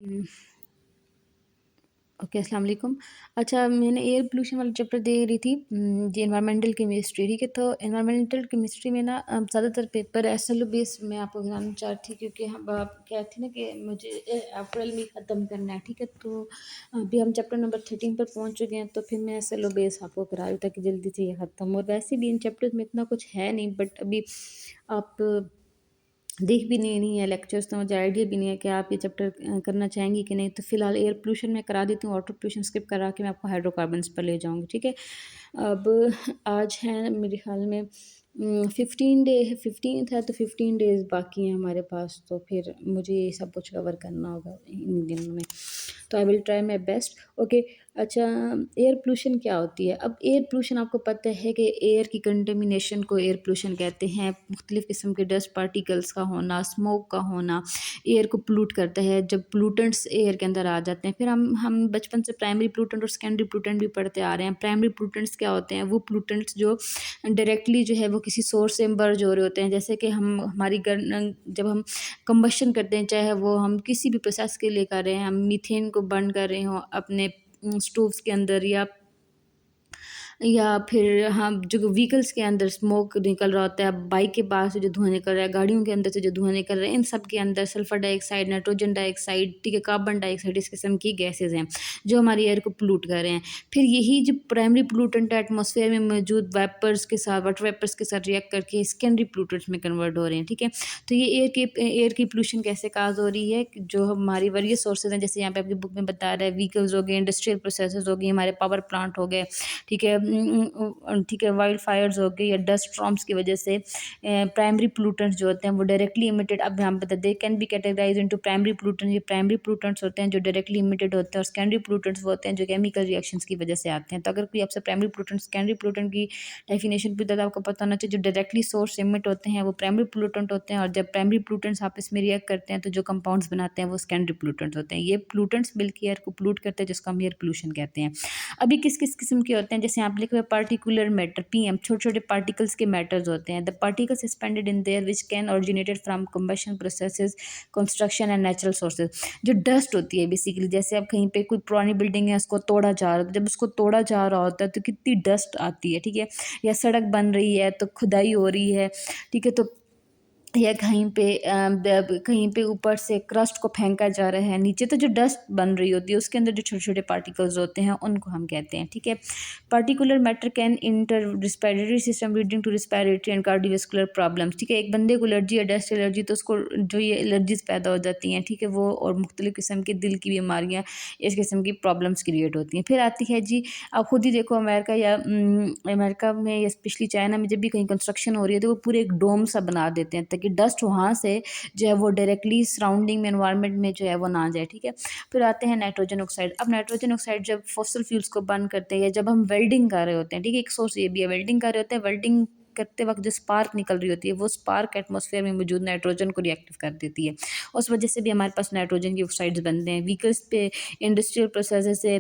हुँ, okay, अस्सलाम वालेकुम। अच्छा, मैंने एयर पोल्यूशन वाला चैप्टर दे रही थी, जी एनवायरमेंटल केमिस्ट्री, ठीक है? तो एनवायरमेंटल केमिस्ट्री में ना ज़्यादातर पेपर एसएलओ बेस्ड मैं आपको बताना चाह रही थी, क्योंकि हम क्या थी ना कि मुझे अप्रैल में ख़त्म करना है, ठीक है? तो अभी हम चैप्टर नंबर 13 पर पहुँच चुके हैं, तो फिर मैं एसएलओ बेस आपको करा रही हूँ ताकि जल्दी से ये ख़त्म हो। और वैसे भी इन चैप्टर्स में इतना कुछ है नहीं, बट अभी आप देख भी नहीं है लेक्चर्स, तो मुझे आइडिया भी नहीं है कि आप ये चैप्टर करना चाहेंगी कि नहीं। तो फिलहाल एयर पोल्यूशन मैं करा देती हूँ, वाटर पोल्यूशन स्किप करा के मैं आपको हाइड्रोकार्बन्स पर ले जाऊँगी, ठीक है। अब आज है मेरे ख्याल में 15 है, तो 15 डेज़ बाकी हैं हमारे पास, तो फिर मुझे ये सब कुछ कवर करना होगा इन दिनों में। तो I will try my best. Okay, अच्छा, एयर पोल्यूशन क्या होती है? अब एयर पोल्यूशन आपको पता है कि एयर की कंटेमिनेशन को एयर पोल्यूशन कहते हैं। मुख्तलिफ़ किस्म के डस्ट पार्टिकल्स का होना, स्मोक का होना एयर को पोल्यूट करता है। जब पोल्यूटेंट्स एयर के अंदर आ जाते हैं, फिर हम बचपन से प्राइमरी पोल्यूटेंट और सेकेंडरी पोल्यूटेंट भी पढ़ते आ रहे हैं। प्राइमरी पोल्यूटेंट्स क्या होते हैं? वो पोल्यूटेंट्स जो डायरेक्टली जो है वो किसी सोर्स से इमर्ज हो रहे होते हैं, जैसे कि हम हमारी जब हम कंबशन करते हैं, चाहे वो हम किसी भी प्रोसेस के लिए कर रहे हैं, हम मीथेन को बर्न कर रहे हों अपने स्टोव्स के अंदर, या फिर हम जो व्हीकल्स के अंदर स्मोक निकल रहा होता है, बाइक के पास से जो धुआं निकल रहा है, गाड़ियों के अंदर से जो धुआं निकल रहा है, इन सब के अंदर सल्फर डाइऑक्साइड, नाइट्रोजन डाइऑक्साइड, ठीक है, कार्बन डाइऑक्साइड, इस किस्म की गैसेज हैं जो हमारी एयर को पोल्यूट कर रहे हैं। फिर यही जो प्राइमरी पोल्यूटेंट है एटमॉस्फेयर में मौजूद वेपर्स के साथ, वाटर वेपर्स के साथ रिएक्ट करके सेकेंडरी पोल्यूटेंट्स में कन्वर्ट हो रहे हैं, ठीक है। तो ये एयर की पोल्यूशन कैसे काज हो रही है कि जो हमारी वेरियस सोर्सेज हैं, जैसे यहाँ पे आपकी बुक में बता रहा है, व्हीकल्स हो गए, इंडस्ट्रियल प्रोसेसेस हो गई, हमारे पावर प्लांट हो गए, ठीक है, ठीक है, वाइल्ड फायर्स हो गई, या डस्ट स्टॉर्म्स की वजह से प्राइमरी पोल्यूटेंट्स जो होते हैं वो डायरेक्टली इमिटेड। अब हम बता दे can be categorize into primary pollutants. ये प्राइमरी पोल्यूटेंट्स होते हैं जो डायरेक्टली इमिटेड होते हैं, और सेकेंडरी पोल्यूटेंट्स वो होते हैं जो केमिकल रिएक्शंस की वजह से आते हैं। तो अगर कोई आपसे प्राइमरी पोल्यूटेंट सेकेंडरी पोल्यूटेंट की डेफिनेशन पूछता है, तो आपको पता होना चाहिए जो डायरेक्टली सोर्स इमिट होते हैं वो प्राइमरी पोल्यूटेंट होते हैं, और जब प्राइमरी पोल्यूटेंट्स आपस में रिएक्ट करते हैं तो जो कंपाउंड्स बनाते हैं वो सेकेंडरी पोल्यूटेंट्स होते हैं। ये पोल्यूटेंट्स मिलकर एयर को पोल्यूट करते हैं, जिसको हम एयर पोल्यूशन कहते हैं। अभी किस किस किस्म के होते हैं, जैसे आप लिखे हुए पार्टिकुलर मैटर, पीएम, छोटे छोटे पार्टिकल्स के मैटर्स होते हैं। The particles suspended in there which can originated from combustion processes, construction and natural sources. जो डस्ट होती है बेसिकली, जैसे आप कहीं पे कोई पुरानी बिल्डिंग है उसको तोड़ा जा रहा है, तो जब उसको तोड़ा जा रहा होता है तो कितनी डस्ट आती है, ठीक है। या सड़क बन रही है तो खुदाई हो रही है, ठीक है, तो या कहीं पे ऊपर से क्रस्ट को फेंका जा रहा है नीचे, तो जो डस्ट बन रही होती है उसके अंदर जो छोटे छोटे पार्टिकल्स होते हैं उनको हम कहते हैं, ठीक है। Particular matter can enter respiratory system leading to respiratory and cardiovascular problems, ठीक है। एक बंदे को एलर्जी या डस्ट एलर्जी, तो उसको जो ये एलर्जीज पैदा हो जाती हैं, ठीक है, वो और मुख्तलिफ किस्म की दिल की बीमारियाँ, इस किस्म की प्रॉब्लम्स क्रिएट होती हैं। फिर आती है जी, आप खुद ही देखो अमेरिका में या स्पेशली चाइना में जब भी कहीं कंस्ट्रक्शन हो रही है तो वो पूरे एक डोम सा बना देते हैं ताकि डस्ट वहाँ से जो है वो डायरेक्टली सराउंडिंग में एनवायरनमेंट में जो है वो ना जाए, ठीक है। फिर आते हैं नाइट्रोजन ऑक्साइड। अब नाइट्रोजन ऑक्साइड जब फॉसिल फ्यूल्स को बर्न करते हैं या जब हम वेल्डिंग कर रहे होते हैं, ठीक है, एक सोर्स ये भी है, वेल्डिंग कर रहे होते हैं, वेल्डिंग करते वक्त जो स्पार्क निकल रही होती है वो स्पार्क एटमॉस्फेयर में मौजूद नाइट्रोजन को रिएक्टिव कर देती है। उस वजह से भी हमारे पास नाइट्रोजन की ऑक्साइड्स बनते हैं। व्हीकल्स पे इंडस्ट्रियल प्रोसेस से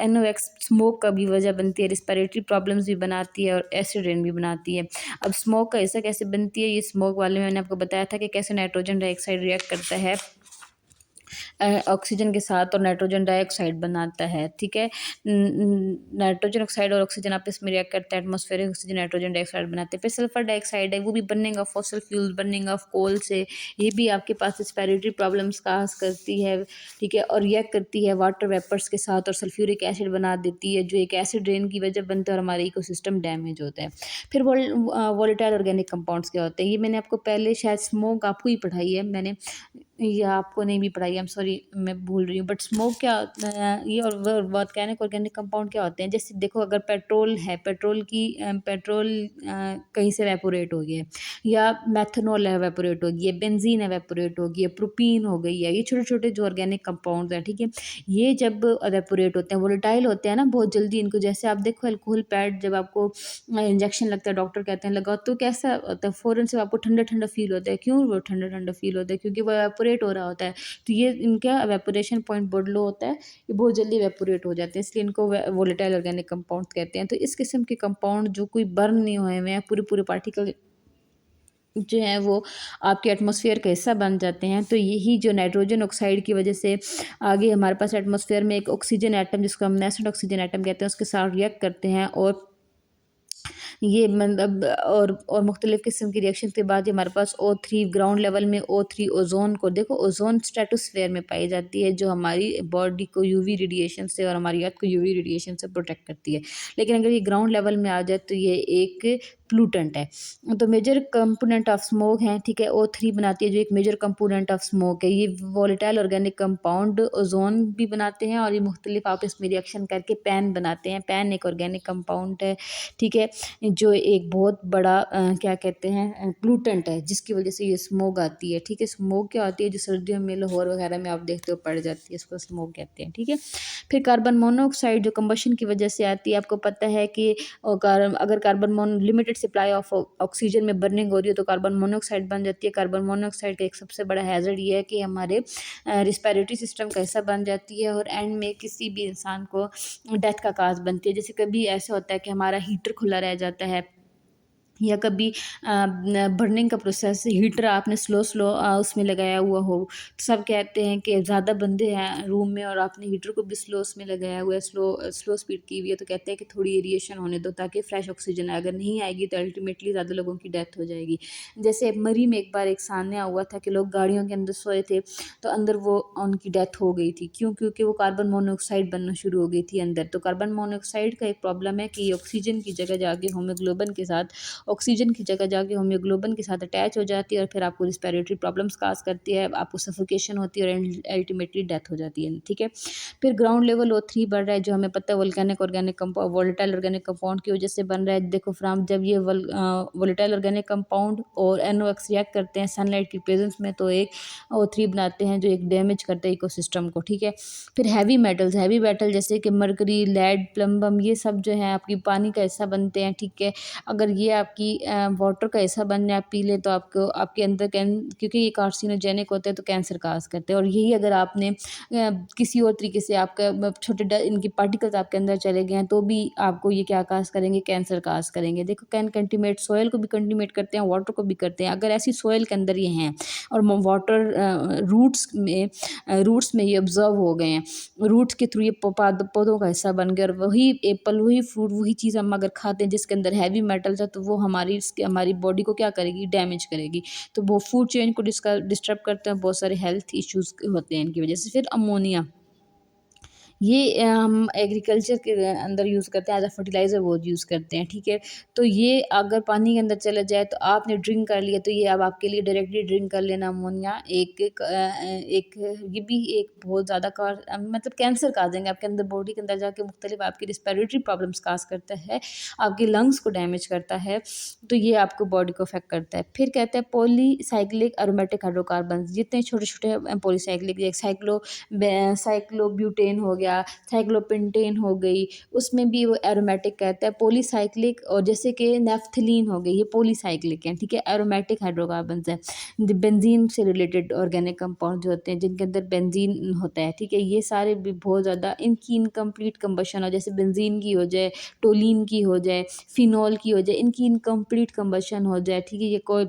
NOx स्मोक का भी वजह बनती है, रिस्पिरेटरी प्रॉब्लम्स भी बनाती है और एसिड रेन भी बनाती है। अब स्मोक का ऐसा कैसे बनती है, ये स्मोक वाले में मैंने आपको बताया था कि कैसे नाइट्रोजन डाइऑक्साइड रिएक्ट करता है ऑक्सीजन के साथ और नाइट्रोजन डाइऑक्साइड बनाता है, ठीक है। नाइट्रोजन ऑक्साइड और ऑक्सीजन आपस में रिएक्ट करता है, एटमॉस्फेरिक ऑक्सीजन नाइट्रोजन डाइऑक्साइड बनाते हैं। फिर सल्फर डाइऑक्साइड है, वो भी burning of fossil fuels, burning of coal से, ये भी आपके पास रिस्पिरेटरी प्रॉब्लम्स काज करती है, ठीक है, और रिएक्ट करती है वाटर वेपर्स के साथ और सल्फ्यूरिक एसिड बना देती है, जो एक एसिड रेन की वजह बनता है और हमारा इकोसिस्टम डैमेज होता है। फिर वोलेटाइल ऑर्गेनिक कंपाउंड्स क्या होते हैं, ये मैंने आपको पहले शायद स्मोक आपको ही पढ़ाई है मैंने, या आपको नहीं भी पढ़ाई, आई एम सॉरी, मैं भूल रही हूँ। बट स्मोक क्या होता है ये, और वोल्केनिक ऑर्गेनिक कंपाउंड क्या होते हैं, जैसे देखो अगर पेट्रोल है, पेट्रोल कहीं से एवेपोरेट हो गया है, या मेथनॉल एवेपोरेट हो गई है, बेंजीन एवेपोरेट हो गई है, प्रोपीन हो गई है, ये छोटे छोटे जो ऑर्गेनिक कंपाउंड्स हैं, ठीक है, ये जब एवेपोरेट होते हैं वोलेटाइल होते हैं ना बहुत जल्दी, इनको जैसे आप देखो अल्कोहल पैड जब आपको इंजेक्शन लगता है, डॉक्टर कहते हैं लगाओ, तो कैसा होता है, फ़ौरन से आपको ठंडा ठंडा फील होता है। क्यों वो ठंडा ठंडा फील होता है? क्योंकि वो एवेपोरेट हो रहा होता है। तो ये इनका एवेपोरेशन पॉइंट बहुत लो होता है, ये बहुत जल्दी एवेपोरेट हो जाते हैं, इसलिए इनको वोलेटाइल ऑर्गेनिक कंपाउंड कहते हैं। तो इस किस्म के कंपाउंड जो कोई बर्न नहीं हुए हुए हैं, पूरे पूरे पार्टिकल जो है वो आपके एटमॉस्फेयर का हिस्सा बन जाते हैं। तो यही जो नाइट्रोजन ऑक्साइड की वजह से आगे हमारे पास एटमॉस्फेयर में एक ऑक्सीजन एटम, जिसको हम नेसेंट ऑक्सीजन एटम कहते हैं, उसके साथ रिएक्ट करते हैं, और ये मतलब और मुख्तलिफ़ किस्म की रिएक्शन के बाद हमारे पास O3 ग्राउंड लेवल में O3 ओज़ोन को देखो, ओज़ोन स्ट्रेटोस्फेयर में पाई जाती है, जो हमारी बॉडी को यूवी रेडिएशन से और हमारी अर्थ को यूवी रेडिएशन से प्रोटेक्ट करती है। लेकिन अगर ये ग्राउंड लेवल में आ जाए तो ये एक प्लूटेंट है। तो मेजर कंपोनेंट ऑफ स्मोक है, ठीक है, O3 बनाती है, जो एक मेजर कंपोनेंट ऑफ स्मोक है। ये वोलेटाइल ऑर्गेनिक कंपाउंड ओज़ोन भी बनाते हैं, और ये मुख्तलिफ आपस में रिएक्शन करके पैन बनाते हैं। पैन एक ऑर्गेनिक कंपाउंड है, ठीक है, जो एक बहुत बड़ा क्या कहते हैं प्लूटेंट है, जिसकी वजह से ये स्मोक आती है, ठीक है। स्मोक क्या होती है, जो सर्दियों में लाहौर वगैरह में आप देखते हो पड़ जाती है, इसको स्मोक कहते हैं, ठीक है। फिर कार्बन मोनोऑक्साइड जो कंबशन की वजह से आती है, आपको पता है कि अगर carbon mono limited supply of oxygen में बर्निंग हो रही है तो कार्बन मोनोऑक्साइड बन जाती है। कार्बन मोनोऑक्साइड का एक सबसे बड़ा हैज़र्ड ये है कि हमारे रिस्पिरेटरी सिस्टम का हिस्सा बन जाती है, और एंड में किसी भी इंसान को डेथ का काज बनती है। जैसे कभी ऐसा होता है कि हमारा हीटर खुला रह जाता है, या कभी बर्निंग का प्रोसेस, हीटर आपने स्लो स्लो उसमें लगाया हुआ हो, तो सब कहते हैं कि ज़्यादा बंदे हैं रूम में और आपने हीटर को भी स्लो उसमें लगाया हुआ है, स्लो स्लो स्पीड की हुई है, तो कहते हैं कि थोड़ी एरिएशन होने दो ताकि फ्रेश ऑक्सीजन आए। अगर नहीं आएगी तो अल्टीमेटली ज़्यादा लोगों की डेथ हो जाएगी। जैसे मरी में एक बार एक सान्या हुआ था कि लोग गाड़ियों के अंदर सोए थे, तो अंदर वो उनकी डेथ हो गई थी। क्यों? क्योंकि वो कार्बन मोनोऑक्साइड बनना शुरू हो गई थी अंदर। तो कार्बन मोनोऑक्साइड का एक प्रॉब्लम है कि ये ऑक्सीजन की जगह जाके हीमोग्लोबिन के साथ ऑक्सीजन की जगह जाके हीमोग्लोबिन के साथ अटैच हो जाती है, और फिर आपको रिस्पिरेटरी प्रॉब्लम्स काज करती है, आपको सफोकेशन होती है, और अल्टीमेटली डेथ हो जाती है, ठीक है। फिर ग्राउंड लेवल O3 बढ़ रहा है, जो हमें पता है volcanic organic compound, volatile organic compound की वजह से बन रहा है। देखो फ्राम जब ये वोलेटाइल ऑर्गेनिक कंपाउंड और NOx रिएक्ट करते हैं सनलाइट की प्रेजेंस में, तो एक O3 बनाते हैं, जो एक डैमेज करता है इकोसिस्टम को, ठीक है। फिर हैवी मेटल्स, हैवी मेटल जैसे कि मरकरी, लेड, प्लम्बम, ये सब जो है आपकी पानी का हिस्सा बनते हैं, ठीक है। अगर ये आपकी वाटर का हिस्सा बन जाए, आप पी लें, तो आपको आपके अंदर क्योंकि ये कार्सिनोजेनिक होते हैं तो कैंसर काज करते हैं। और यही अगर आपने किसी और तरीके से आपका छोटे इनकी पार्टिकल्स आपके अंदर चले गए हैं, तो भी आपको ये क्या काज करेंगे, कैंसर काज करेंगे। देखो कैन कंटिमेट सॉइल को भी कंटिमेट करते हैं, वाटर को भी करते हैं। अगर ऐसी सॉइल के अंदर ये हैं और वाटर रूट्स में ये ऑब्जर्व हो गए हैं, रूट्स के थ्रू ये पौधों का हिस्सा बन गए, और वही एप्पल, वही फ्रूट, वही चीज़ हम अगर खाते हैं जिसके अंदर हैवी मेटल्स है, तो वो हमारी बॉडी को क्या करेगी, डैमेज करेगी। तो वो फूड चेन को डिस्टर्ब करते हैं, बहुत सारे हेल्थ इश्यूज होते हैं इनकी वजह से। फिर अमोनिया, ये हम एग्रीकल्चर के अंदर यूज़ करते हैं, एज अ फर्टिलाइज़र वो यूज़ करते हैं, ठीक है। तो ये अगर पानी के अंदर चला जाए तो आपने ड्रिंक कर लिया, तो ये अब आपके लिए डायरेक्टली ड्रिंक कर लेना अमोनिया एक ये भी एक बहुत ज़्यादा मतलब कैंसर का देंगे आपके अंदर, बॉडी के अंदर जाके मुख्तलिफ आपकी रिस्पिरेटरी प्रॉब्लम्स काज करता है, आपकी लंग्स को डैमेज करता है, तो ये आपको बॉडी को अफेक्ट करता है। फिर कहते हैं पॉलीसाइक्लिक एरोमेटिक हाइड्रोकार्बन, जितने छोटे छोटे पॉलीसाइक्लिक, एक साइक्लोब्यूटेन हो गया, साइक्लोपेंटेन हो गई, उसमें भी वो एरोमेटिक कहता है पॉलीसाइक्लिक। और जैसे कि नेफ्थलीन हो गई, ये पॉलीसाइक्लिक हैं, ठीक है, एरोमेटिक हाइड्रोकार्बन्स हैं। बेंजीन से रिलेटेड ऑर्गेनिक कंपाउंड जो होते हैं, जिनके अंदर बेंजीन होता है, ठीक है, ये सारे भी बहुत ज़्यादा इनकी इनकम्प्लीट कंबशन हो, जैसे बेंजीन की हो जाए, टोलिन की हो जाए, फिनॉल की हो जाए, इनकी इनकम्प्लीट कंबशन हो जाए, ठीक है, ये कोई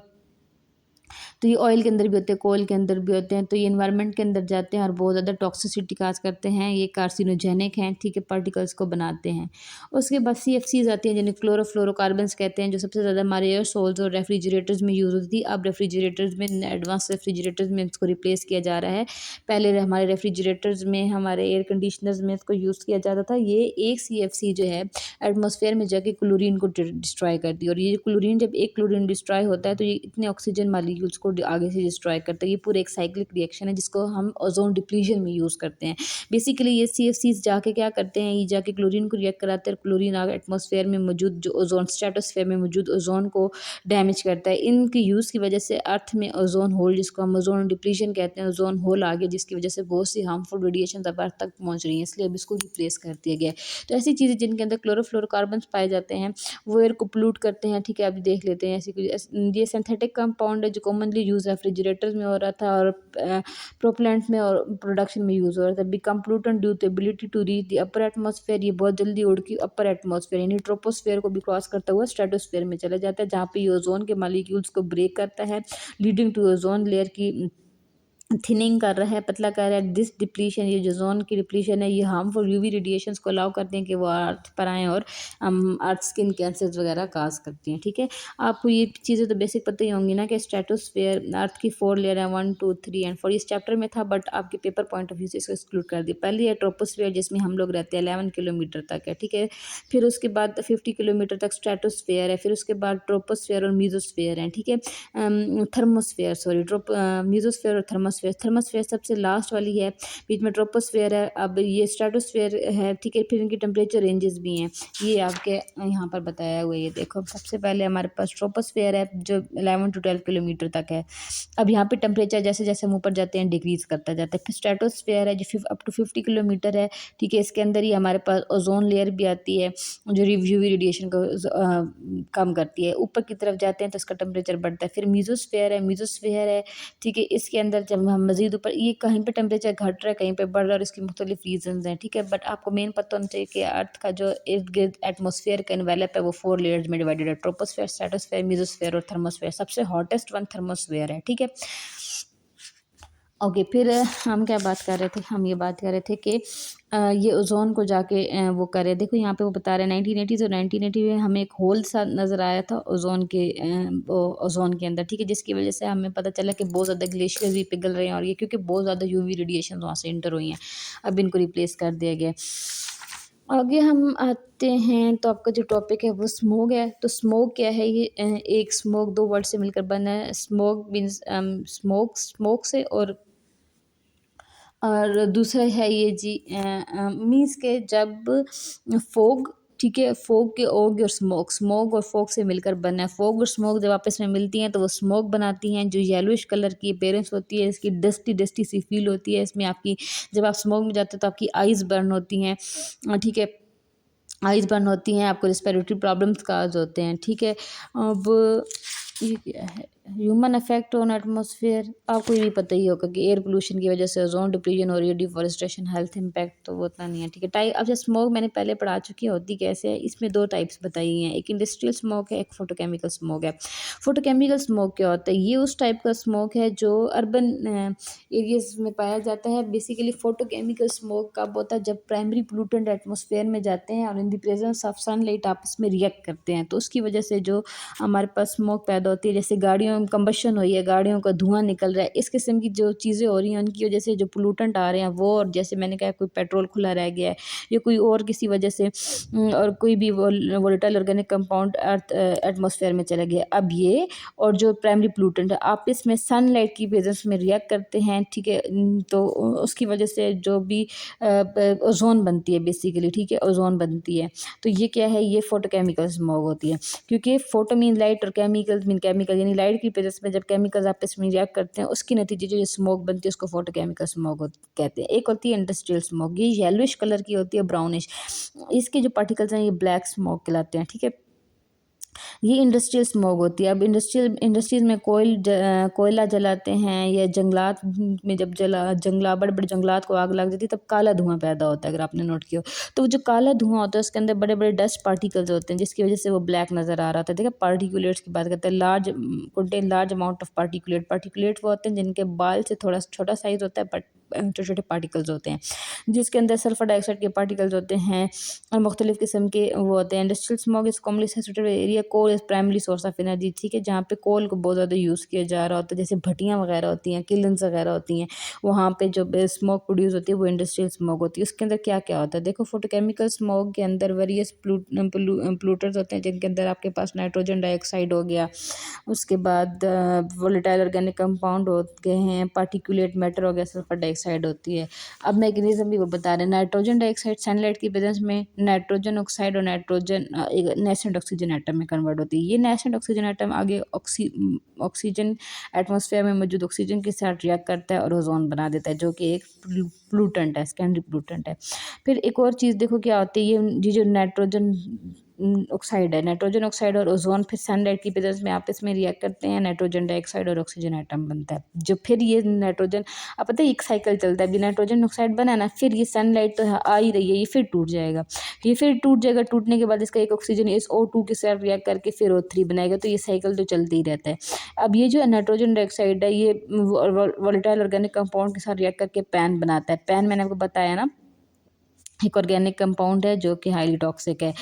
तो ये ऑयल के अंदर भी होते हैं, कोल के अंदर भी होते हैं, तो ये इन्वायरमेंट के अंदर जाते हैं और बहुत ज़्यादा टॉक्सिसिटी काज करते हैं, ये कार्सिनोजेनिक हैं, ठीक है, पार्टिकल्स को बनाते हैं। उसके बाद CFCs आती हैं, जिन्हें क्लोरोफ्लोरोकार्बन्स कहते हैं, जो सबसे ज़्यादा हमारे एयर सोल्स और रेफ्रिजरेटर्स में यूज़ होती थी। अब रेफ्रिजरेटर्स में, एडवांस रेफ्रिजरेटर्स में इसको रिप्लेस किया जा रहा है। पहले हमारे रेफ्रिजरेटर्स में, हमारे एयर कंडीशनर्स में इसको यूज़ किया जाता था। ये एक CFC जो है एटमॉस्फेयर में जाके क्लोरीन को डिस्ट्रॉय करती है, और ये क्लोरीन, जब एक क्लोरीन डिस्ट्रॉय होता है तो ये इतने ऑक्सीजन मालिक्यूल्स को आगे से डिस्ट्रॉय करता है। ये पूरा एक साइक्लिक रिएक्शन है, जिसको हम ओजोन डिप्लीशन में यूज़ करते हैं। बेसिकली ये CFCs जाके क्या करते हैं, ये जाके क्लोरीन को रिएक्ट कराते हैं, और क्लोरीन आगे एटमॉस्फेयर में मौजूद जो ओजोन, स्ट्रेटोस्फेयर में मौजूद ओजोन को डैमेज करता है। इनके यूज़ की वजह से अर्थ में ओजोन होल, जिसको हम ओजोन डिप्लीशन कहते हैं, ओजोन होल आ गया, जिसकी वजह से बहुत सी हार्मफुल रेडिएशन अब अर्थ तक पहुँच रही हैं, इसलिए अब इसको रिप्लेस कर दिया गया है। तो ऐसी चीज़ें जिनके अंदर क्लोरोफ्लोरोकार्बन्स पाए जाते हैं, वो एयर को पोल्यूट करते हैं, ठीक है। अभी देख लेते हैं ऐसी ये सिंथेटिक कंपाउंड है जो कॉमनली यूज़ रेफ्रिजरेटर्स में हो रहा था और प्रोपेलेंट में और प्रोडक्शन में यूज़ हो रहा था। Become pollutant due to ability to reach the upper atmosphere, ये बहुत जल्दी उड़ के अपर एटमॉस्फेयर यानी ट्रोपोस्फेयर को भी क्रॉस करता हुआ स्ट्रेटोस्फेयर में चला जाता है, जहाँ पे ये ओजोन के मॉलिक्यूल्स को ब्रेक करता है, लीडिंग टू ओजोन लेयर की थिनिंग कर रहा है, पतला कर रहा है। दिस डिप्लीशन, ये जो जोन की डिप्लीशन है, ये हार्मफुल यूवी रेडिएशंस को अलाउ करते हैं कि वो अर्थ पर आएँ और अर्थ स्किन कैंसर्स वगैरह काज करती हैं। ठीक है, आपको ये चीज़ें तो बेसिक पता ही होंगी ना कि स्ट्रेटोस्फेयर अर्थ की 4 लेयर है, 1 2 3 एंड 4 इस चैप्टर में था, बट आपके पेपर पॉइंट ऑफ व्यू से इसको एक्सक्लूड कर दिया। पहली है ट्रोपोस्फेयर जिसमें हम लोग रहते हैं 11 किलोमीटर तक है। ठीक है, फिर उसके बाद 50 किलोमीटर तक स्ट्रेटोस्फेयर है, फिर उसके बाद ट्रोपोस्फेयर और मीजोस्फेयर है। ठीक है, थर्मोस्फेयर सॉरी मीजोस्फेयर और थर्मोस्फेयर। थर्मोस्फेयर सबसे लास्ट वाली है, बीच में ट्रोपोस्फेयर है, अब ये स्ट्रेटोस्फेयर है। ठीक है, फिर इनकी टेम्परेचर रेंजेस भी हैं, ये आपके यहाँ पर बताया हुआ है। ये देखो, सबसे पहले हमारे पास ट्रोपोस्फेयर है जो 11 to 12 किलोमीटर तक है। अब यहाँ पे टेम्परेचर जैसे जैसे हम ऊपर जाते हैं डिक्रीज करता जाता है। फिर स्ट्रेटोस्फेयर है जो अप टू 50 किलोमीटर है। ठीक है, इसके अंदर ही हमारे पास ओजोन लेयर भी आती है जो यूवी रेडिएशन को कम करती है। ऊपर की तरफ जाते हैं तो इसका टेम्परेचर बढ़ता है। फिर मीजोस्फेयर है। ठीक है, इसके अंदर जब हम मजीद ऊपर, ये कहीं पे टेम्परेचर घट रहा है, कहीं पे बढ़ रहा है और इसकी मुख्तलिफ रीजंस हैं। ठीक है, बट आपको मेन पता होना चाहिए कि अर्थ का जो इर्द गिर्द एटमोसफेयर का एनवेलप है वो 4 लेयर्स में डिवाइडेड है, ट्रोपोस्फेयर, स्ट्रेटोस्फेयर, मीजोस्फेयर और थर्मोस्फेयर। सबसे हॉटेस्ट वन थर्मोस्फेयर है। ठीक है, ओके, फिर हम क्या बात कर रहे थे, हम ये बात कर रहे थे कि ये ओजोन को जाके वो करे। देखो यहाँ पे वो बता रहे हैं 1980 और 1980 में हमें एक होल सा नज़र आया था ओजोन के अंदर। ठीक है, जिसकी वजह से हमें पता चला कि बहुत ज़्यादा ग्लेशियर्स भी पिघल रहे हैं और ये क्योंकि बहुत ज़्यादा यूवी रेडिएशन वहाँ से इंटर हुई हैं, अब इनको रिप्लेस कर दिया गया। आगे हम आते हैं तो आपका जो टॉपिक है वो स्मोक है। तो स्मोक क्या है, ये एक स्मोक दो वर्ड से मिलकर बना है। स्मोक मीन्स स्मोक से, और दूसरा है ये जी मीन्स के जब फोग, ठीक है, फोग के ओग और स्मोक और फोग से मिलकर बना है। फोग और स्मोक जब आपस में मिलती हैं तो वो स्मोक बनाती हैं जो येलोइश कलर की अपेयरेंस होती है। इसकी डस्टी डस्टी सी फील होती है। इसमें आपकी, जब आप स्मोक में जाते हो तो आपकी आइज़ बर्न होती हैं। ठीक है, आइज़ बर्न होती हैं, आपको रिस्पिरेटरी प्रॉब्लम्स काज होते हैं। ठीक है, अब ये क्या है, ह्यूमन इफेक्ट ऑन एटमॉस्फेयर। आपको ये भी पता ही होगा कि एयर पोल्यूशन की वजह से ओजोन डिप्लीशन हो रही है, डिफॉरेस्टेशन, हेल्थ इम्पैक्ट तो वो उतना नहीं है। ठीक है, टाइप अब जैसे स्मोक मैंने पहले पढ़ा चुकी होती कैसे है, इसमें 2 टाइप्स बताई हैं, एक इंडस्ट्रियल स्मोक है, एक फोटोकेमिकल स्मोक है। फोटोकेमिकल स्मोक क्या होता है, ये उस टाइप का स्मोक है जो अर्बन एरियाज में पाया जाता है। बेसिकली फोटोकेमिकल स्मोक कब होता है, जब प्राइमरी पोल्यूटेंट एटमॉस्फेयर में जाते हैं और in the presence of sunlight आपस में रिएक्ट करते हैं, तो उसकी वजह से जो हमारे पास स्मोक पैदा होती है। जैसे गाड़ियों में कंबशन हुई है, गाड़ियों का धुआं निकल रहा है, इस किस्म की जो चीज़ें हो रही हैं उनकी वजह से जो पोल्यूटेंट आ रहे हैं वो, और जैसे मैंने कहा कोई पेट्रोल खुला रह गया है या कोई और किसी वजह से और कोई भी volatile organic compound earth atmosphere में चला गया, अब ये और जो प्राइमरी पोल्यूटेंट है आपस में सनलाइट की प्रेजेंस में रिएक्ट करते हैं। ठीक है, तो उसकी वजह से जो भी ओजोन बनती है बेसिकली। ठीक है, ओजोन बनती है, तो ये क्या है, ये फोटोकेमिकल स्मोक होती है। क्योंकि फोटो मीन लाइट और केमिकल्स मीन केमिकल, यानी लाइट की प्रेजेंस में जब केमिकल्स आपस में रिएक्ट करते हैं उसके नतीजे जो स्मोक बनती है उसको फोटोकेमिकल स्मोक कहते हैं। एक होती है इंडस्ट्रियल स्मोक, ये येलोइश कलर की होती है, ब्राउनिश, इसके जो पार्टिकल्स हैं ये ब्लैक स्मोक कहलाते हैं। ठीक है, ये इंडस्ट्रियल स्मोक होती है। अब इंडस्ट्रीज में कोयला जलाते हैं या जंगलात में जब बड़े बड़े जंगलात को आग लग जाती है तब काला धुआं पैदा होता है, अगर आपने नोट किया हो। तो वो जो काला धुआं होता है उसके अंदर बड़े बड़े डस्ट पार्टिकल्स होते हैं जिसकी वजह से वो ब्लैक नज़र आ रहा था। देखा, पार्टिकुलेट्स की बात करते हैं, लार्ज अमाउंट ऑफ पार्टिकुलेट वो होते हैं जिनके बाल से थोड़ा छोटा साइज होता है, बट छोटे छोटे पार्टिकल्स होते हैं जिसके अंदर सल्फर डाइऑक्साइड के पार्टिकल्स होते हैं और मुख्तलिफ किस्म के वो होते हैं। Industrial smoke is commonly associated area coal is primary source of energy. ठीक है, जहाँ पे कोल को बहुत ज़्यादा यूज़ किया जा रहा होता है, जैसे भट्टियाँ वगैरह होती हैं, किलन्स वगैरह होती हैं, वहाँ पे जो स्मोक प्रोड्यूस होती है वो इंडस्ट्रियल स्मोक होती है। उसके अंदर क्या क्या होता है, देखो, फोटोकेमिकल स्मोक के अंदर वेरियस प्लूटर्स होते हैं जिनके अंदर आपके पास नाइट्रोजन डाइऑक्साइड हो गया, उसके बाद वोलेटाइल ऑर्गेनिक कंपाउंड होते हैं, पार्टिकुलेट मैटर हो गया, सल्फर डाइऑक्साइड होती है। अब मैग्नीशियम भी वो बता रहे हैं, नाइट्रोजन डाइऑक्साइड सनलाइट की प्रेजेंस में नाइट्रोजन ऑक्साइड और नाइट्रोजन एक नेसेंट ऑक्सीजन एटम में कन्वर्ट होती है। ये नेसेंट ऑक्सीजन एटम आगे ऑक्सीजन एटमॉस्फेयर में मौजूद ऑक्सीजन के साथ रिएक्ट करता है और ओजोन बना देता है जो कि एक प्लूटेंट है, सेकेंडरी प्लूटेंट है। फिर एक और चीज़ देखो क्या होती है, ये जो नाइट्रोजन ऑक्साइड है, नाइट्रोजन ऑक्साइड और ओजोन फिर सनलाइट की वजह में आपस में रिएक्ट करते हैं, नाइट्रोजन डाइऑक्साइड और ऑक्सीजन एटम बनता है। जो फिर ये नाइट्रोजन, अब पता है एक साइकिल चलता है, अभी नाइट्रोजन ऑक्साइड बना ना, फिर ये सनलाइट तो आ ही रही है, ये फिर टूट जाएगा, ये फिर टूट जाएगा, टूटने के बाद इसका एक ऑक्सीजन इस O2 के साथ रिएक्ट करके फिर O3 बनाएगा, तो ये साइकिल तो चलते ही रहता है। अब ये जो नाइट्रोजन डाइऑक्साइड है ये वोलेटाइल ऑर्गेनिक कंपाउंड के साथ रिएक्ट करके पैन बनाता है। पैन मैंने आपको बताया ना, एक ऑर्गेनिक कंपाउंड है जो कि हाईली टॉक्सिक है।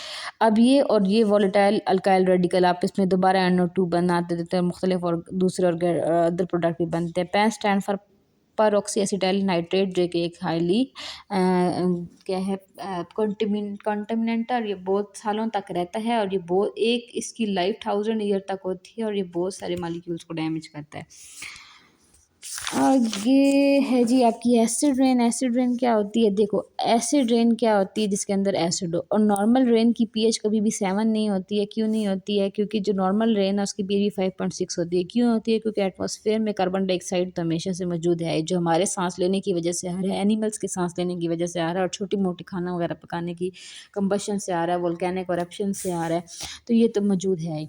अब ये और ये वोलेटाइल अल्काइल रेडिकल आपस में दोबारा NO2 बनाते देते हैं, मुख्तलिफ और दूसरे अदर प्रोडक्ट भी बनते हैं। पैन स्टैंड फॉर पर ऑक्सी एसिटाइल नाइट्रेट, जो कि एक हाईली क्या है कॉन्टेमिनेंट, ये बहुत सालों तक रहता है और ये बहुत एक इसकी लाइफ 1000 ईयर तक होती है और ये बहुत सारे मॉलिक्यूल्स को डैमेज करता है। आगे है जी आपकी एसिड रेन। एसिड रेन क्या होती है? देखो एसिड रेन क्या होती है, जिसके अंदर एसिड हो। और नॉर्मल रेन की पीएच कभी भी 7 नहीं होती है। क्यों नहीं होती है? क्योंकि जो नॉर्मल रेन है उसकी पीएच भी 5.6 होती है। क्यों होती है? क्योंकि एटमॉस्फेयर में कार्बन डाइऑक्साइड तो हमेशा से मौजूद है, जो हमारे सांस लेने की वजह से आ रहा है, एनिमल्स के सांस लेने की वजह से आ रहा है, और छोटी मोटी खाना वगैरह पकाने की कंबशन से आ रहा है, वोल्केनिक eruption से आ रहा है, तो ये तो मौजूद है ही।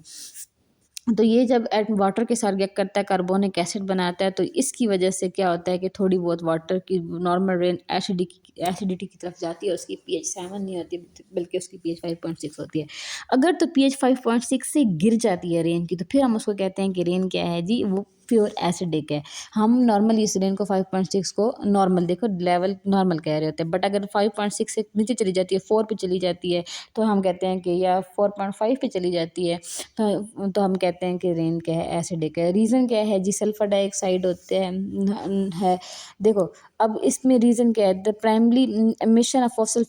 तो ये जब वाटर के साथ रिएक्ट करता है, कार्बोनिक एसिड बनाता है, तो इसकी वजह से क्या होता है कि थोड़ी बहुत वाटर की नॉर्मल रेन एसिडिटी की तरफ जाती है, और उसकी पीएच 7 नहीं होती बल्कि उसकी पीएच 5.6 होती है। अगर तो पीएच 5.6 से गिर जाती है रेन की, तो फिर हम उसको कहते हैं कि रेन क्या है जी, वो प्योर एसिडिक है। हम नॉर्मल इस रेन को 5.6 को नॉर्मल, देखो लेवल नॉर्मल कह रहे होते हैं, बट अगर 5.6 से नीचे चली जाती है, 4 पे चली जाती है, तो हम कहते हैं कि, या 4.5 पे चली जाती है, तो हम कहते हैं कि रेन क्या है, एसिडिक है। रीज़न क्या है जी? सल्फर डाइऑक्साइड होते हैं है। देखो अब इसमें रीज़न क्या है? The primary emission of fossil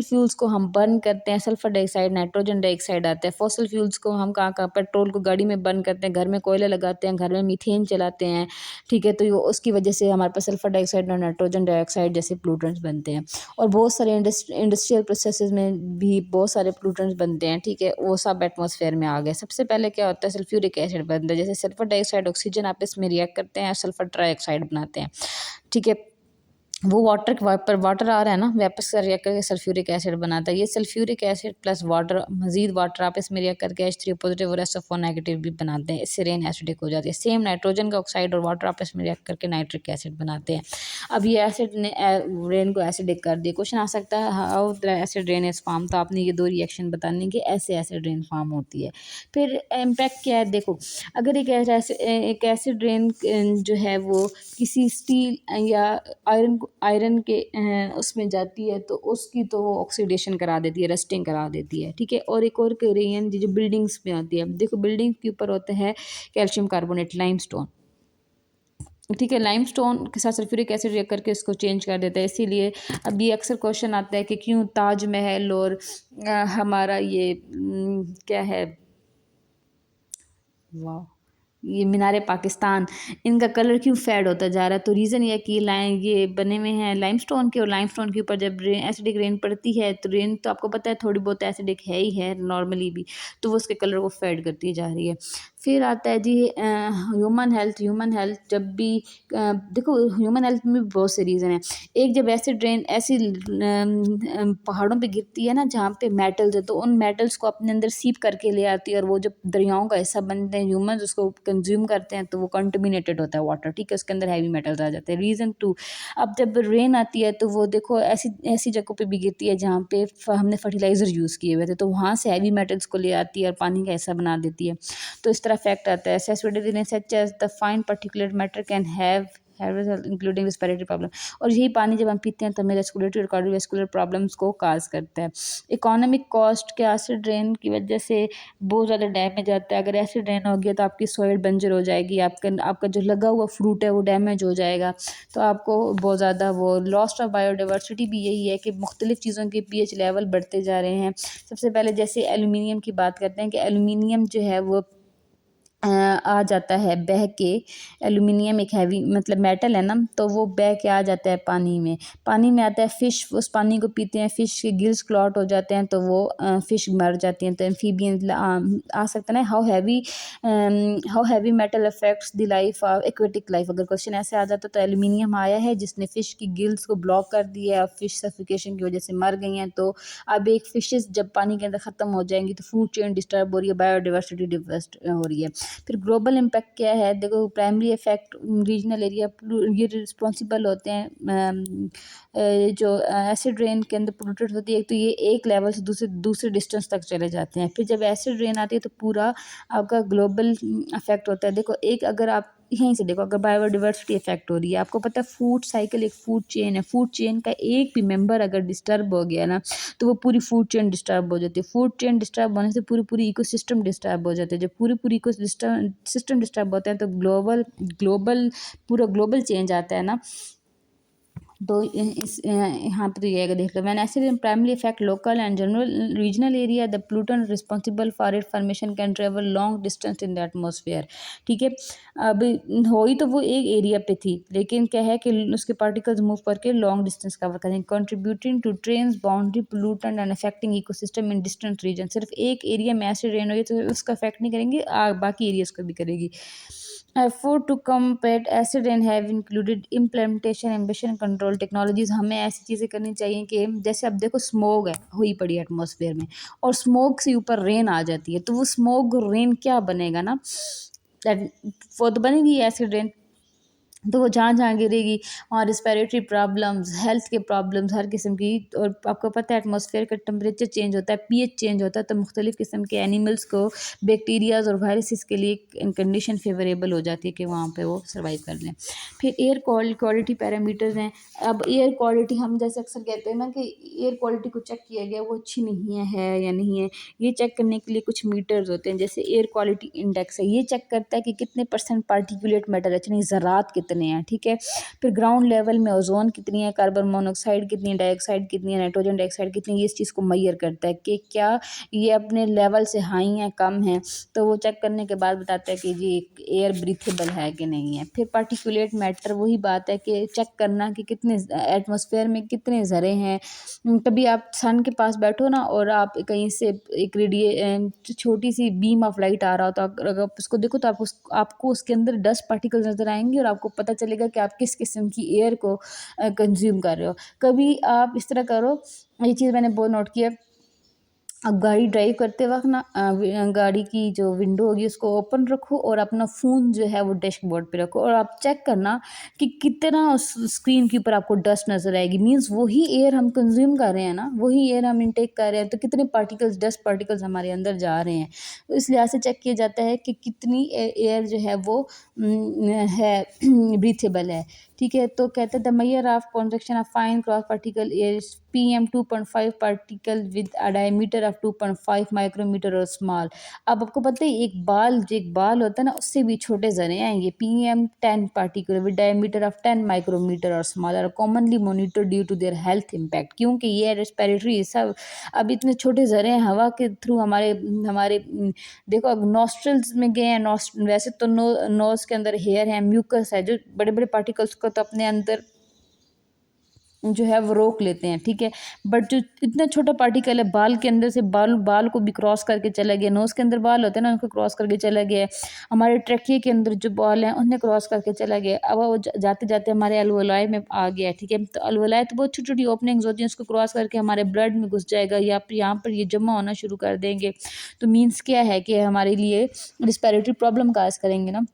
fuels को हम बर्न करते हैं, सल्फर डाइऑक्साइड, नाइट्रोजन डाइऑक्साइड आता है। फॉसिल फ्यूल्स को हम कहाँ पेट्रोल को गाड़ी में बर्न करते हैं, घर में कोयला लगाते हैं, घर में मीथेन चलाते हैं, ठीक है, तो उसकी वजह से हमारे पास सल्फर डाइऑक्साइड और नाइट्रोजन डाइऑक्साइड जैसे पोल्यूटेंट्स बनते हैं। और बहुत सारे इंडस्ट्रियल प्रोसेसेस में भी बहुत सारे पोल्यूटेंट्स बनते हैं, ठीक है, वो सब एटमॉस्फेयर में आ गए। सबसे पहले क्या होता है? सल्फ्यूरिक एसिड बनता है। जैसे सल्फर डाइऑक्साइड ऑक्सीजन आपस में रिएक्ट करते हैं, सल्फर ट्राइऑक्साइड बनाते हैं, ठीक है। वो वाटर आ रहा है ना, वापस से रिएक्ट करके सल्फ्यूरिक एसिड बनाता है। ये सल्फ्यूरिक एसिड प्लस वाटर, मजीद वाटर आपस में रिएक्ट करके H3 पॉजिटिव और SO4 नेगेटिव भी बनाते हैं। इससे रेन एसिडिक हो जाती है। सेम नाइट्रोजन का ऑक्साइड और वाटर आपस में रिएक्ट करके नाइट्रिक एसिड बनाते हैं। अब ये एसिड ने रेन को एसिडिक कर दिया। क्वेश्चन आ सकता है how the acid rain is form, तो आपने ये 2 रिएक्शन बताने के, ऐसे एसिड रेन फॉर्म होती है। फिर इम्पैक्ट क्या है? देखो अगर एक एसिड रेन जो है वो किसी स्टील या आयरन के उसमें जाती है, तो उसकी तो वो ऑक्सीडेशन करा देती है, रस्टिंग करा देती है, ठीक है। और एक और रेन जो बिल्डिंग्स में आती है, देखो बिल्डिंग के ऊपर होता है कैल्शियम कार्बोनेट, लाइमस्टोन, ठीक है। लाइमस्टोन के साथ सल्फ्यूरिक एसिड रिएक्ट करके इसको चेंज कर देता है। इसीलिए अब ये अक्सर क्वेश्चन आता है कि क्यों ताजमहल और हमारा ये क्या है, वाह, ये मीनार पाकिस्तान, इनका कलर क्यों फेड होता जा रहा है? तो रीज़न ये है कि ये बने हुए हैं लाइमस्टोन के, और लाइमस्टोन के ऊपर जब एसिडिक रेन पड़ती है, तो रेन तो आपको पता है थोड़ी बहुत एसिडिक है ही है नॉर्मली भी, तो वो उसके कलर को फेड करती जा रही है। फिर आता है जी ह्यूमन हेल्थ। ह्यूमन हेल्थ जब भी देखो ह्यूमन हेल्थ में भी बहुत से रीज़न है। एक, जब एसिड रेन ऐसी पहाड़ों पे गिरती है ना जहाँ पे मेटल्स है, तो उन मेटल्स को अपने अंदर सीप करके ले आती है, और वो जब दरियाओं का हिस्सा बनते हैं, ह्यूमंस उसको कंज्यूम करते हैं, तो वो कंटेमिनेटेड होता है वाटर, ठीक है, उसके अंदर हैवी मेटल्स आ जाते हैं। रीज़न 2, अब जब रेन आती है तो वो देखो ऐसी ऐसी जगहों पे भी गिरती है जहाँ पे हमने फर्टिलाइज़र यूज़ किए हुए थे, तो वहाँ से हैवी मेटल्स को ले आती है और पानी का हिस्सा बना देती है, तो इस तरह फैक्ट आता है। Such as the fine particular matter can have including respiratory problem, और यही पानी जब हम पीते हैं तो हमें रेस्पिरेटरी और कार्डियोवैस्कुलर प्रॉब्लम्स को काज करता है। इकोनॉमिक कॉस्ट के, एसिड रेन की वजह से बहुत ज़्यादा डैमेज आता है। अगर एसिड रेन हो गया तो आपकी सॉइल बंजर हो जाएगी, आपका जो लगा हुआ फ्रूट है वो डैमेज हो जाएगा, तो आपको बहुत ज़्यादा वो लॉस्ट ऑफ बायोडाइवर्सिटी भी यही है कि मुख्तलिफ़ चीज़ों के पीएच लेवल बढ़ते जा रहे हैं। सबसे पहले जैसे एलुमिनियम की बात करते हैं कि एलुमिनियम जो है वो आ जाता है बह के। एल्युमिनियम एक हैवी मतलब मेटल है ना, तो वो बह के आ जाता है पानी में। पानी में आता है फ़िश, उस पानी को पीते हैं, फ़िश के गिल्स क्लॉट हो जाते हैं, तो वो फ़िश मर जाती हैं। तो एम्फीबियन आ सकता है ना, how heavy metal affects the life of aquatic life. अगर क्वेश्चन ऐसे आ जाता तो एल्युमिनियम आया है जिसने फ़िश की गिल्स को ब्लॉक कर दिया है और फ़िश सफिकेशन की वजह से मर गई हैं। तो अब एक फ़िशेज़ जब पानी के अंदर ख़त्म हो जाएंगी तो फूड चेन डिस्टर्ब हो रही है, बायोडाइवर्सिटी डिवर्स्ट हो रही है। फिर ग्लोबल इम्पैक्ट क्या है, देखो प्राइमरी इफेक्ट रीजनल एरिया, ये रिस्पॉन्सिबल होते हैं जो एसिड रेन के अंदर पोल्यूटेड होती है, तो ये एक लेवल से दूसरे दूसरे डिस्टेंस तक चले जाते हैं। फिर जब एसिड रेन आती है तो पूरा आपका ग्लोबल इफेक्ट होता है। देखो एक अगर आप यहीं से देखो, अगर बायोडाइवर्सिटी इफेक्ट हो रही है, आपको पता है फूड साइकिल एक फूड चेन है, फूड चेन का एक भी मेंबर अगर डिस्टर्ब हो गया ना तो वो पूरी फूड चेन डिस्टर्ब हो जाती है। फूड चेन डिस्टर्ब होने से पूरी पूरी इकोसिस्टम डिस्टर्ब हो जाते हैं। जब पूरी पूरी सिस्टम डिस्टर्ब होते हैं तो ग्लोबल ग्लोबल पूरा ग्लोबल चेंज आता है ना। तो इस यहाँ पे तो ये आएगा, देख लो। When acid primary effect local and general regional area, the pluton responsible for it formation can travel long distance in the atmosphere. ठीक है, अब हो ही तो वो एक एरिया पे थी, लेकिन क्या है कि उसके पार्टिकल्स मूव करके लॉन्ग डिस्टेंस कवर करेंगे, contributing to trans boundary pollutant and affecting ecosystem in distant region. सिर्फ एक एरिया में एसिड रेन हुई तो उसका अफेक्ट नहीं करेंगे, बाकी एरियाज को भी करेगी। Effort to combat acid rain have included implementation emission control technologies। हमें ऐसी चीज़ें करनी चाहिए कि जैसे अब देखो स्मोक है हुई पड़ी एटमॉस्फेयर में और स्मोक से ऊपर रेन आ जाती है, तो वो स्मोक रेन क्या बनेगा ना, वो तो बनेगी एसिड रेन। तो वो जहाँ जहाँ गिरेगी वहाँ रिस्पिरेटरी प्रॉब्लम्स, हेल्थ के प्रॉब्लम्स हर किस्म की। और आपको पता है एटमॉस्फेयर का टेम्परेचर चेंज होता है, पीएच चेंज होता है, तो मुख्तलिफ़ किस्म के एनिमल्स को बैक्टीरियाज और वायरसेस के लिए कंडीशन फेवरेबल हो जाती है कि वहाँ पे वो सर्वाइव कर लें। फिर एयर क्वालिटी पैरामीटर्स हैं। अब एयर क्वालिटी हम जैसे अक्सर कहते हैं ना कि एयर क्वालिटी को चेक किया गया, वो अच्छी नहीं है या नहीं है, ये चेक करने के लिए कुछ मीटर्स होते हैं। जैसे एयर क्वालिटी इंडेक्स है, ये चेक करता है कि कितने % पार्टिकुलेट मैटर यानी ज़रात कितने हैं। ठीक है, फिर ग्राउंड लेवल में ओजोन कितनी है, कार्बन मोनोऑक्साइड कितनी है, डाइऑक्साइड कितनी है, नाइट्रोजन डाइऑक्साइड कितनी है, ये इस चीज़ को मैयर करता है कि क्या ये अपने लेवल से हाई है कम है। तो वो चेक करने के बाद बताता है कि जी एयर ब्रीथेबल है कि नहीं है। फिर पार्टिकुलेट मैटर, वही बात है कि चेक करना कि कितने एटमॉस्फेयर में कितने ज़रे हैं। कभी आप सन के पास बैठो ना और आप कहीं से एक छोटी सी बीम ऑफ लाइट आ रहा हो, तो अगर आप उसको देखो तो आपको उसके अंदर डस्ट पार्टिकल्स नज़र आएंगे और आपको पता चलेगा कि आप किस किस्म की एयर को कंज्यूम कर रहे हो। कभी आप इस तरह करो, ये चीज़ मैंने बहुत नोट किया, अब गाड़ी ड्राइव करते वक्त ना गाड़ी की जो विंडो होगी उसको ओपन रखो और अपना फ़ोन जो है वो डैशबोर्ड पे रखो और आप चेक करना कि कितना उस स्क्रीन के ऊपर आपको डस्ट नज़र आएगी। मींस वही एयर हम कंज्यूम कर रहे हैं ना, वही एयर हम इनटेक कर रहे हैं, तो कितने पार्टिकल्स, डस्ट पार्टिकल्स हमारे अंदर जा रहे हैं। तो इस लिहाज से चेक किया जाता है कि कितनी एयर जो है वो है ब्रीथेबल है। ठीक है, तो कहते हैं the major of contraction of fine cross particle is PM 2.5 particle with a diameter of 2.5 micrometre और स्मॉल। अब आपको पता है एक बाल होता है ना, उससे भी छोटे ज़रे हैं ये PM 10 particle with diameter of 10 micrometre और स्मॉल और commonly monitor due to their health impact. क्योंकि ये रेस्पिरेटरी सब अब इतने छोटे ज़रे हैं हवा के थ्रू हमारे हमारे देखो अब नॉस्ट्रल्स में गए हैं। वैसे तो नोज़ के अंदर हेयर है, म्यूकस है, जो बड़े बड़े पार्टिकल्स को तो अपने अंदर जो है वो रोक लेते हैं। ठीक है, बट जो इतना छोटा पार्टिकल है बाल के अंदर से, बाल बाल को भी क्रॉस करके चला गया। नोज़ के अंदर बाल होते हैं ना, उनको क्रॉस करके चला गया। हमारे ट्रैकिए के अंदर जो बाल हैं उन्हें क्रॉस करके चला गया। अब वो जाते जाते हमारे अलवलाय में आ गया। ठीक है, तो अलवलाय तो बहुत छोटी छोटी ओपनिंग्स होती हैं, उसको क्रॉस करके हमारे ब्लड में घुस जाएगा या फिर यहाँ पर ये जमा होना शुरू कर देंगे। तो मीन्स क्या है कि हमारे लिए रिस्पिरेटरी प्रॉब्लम काज करेंगे ना।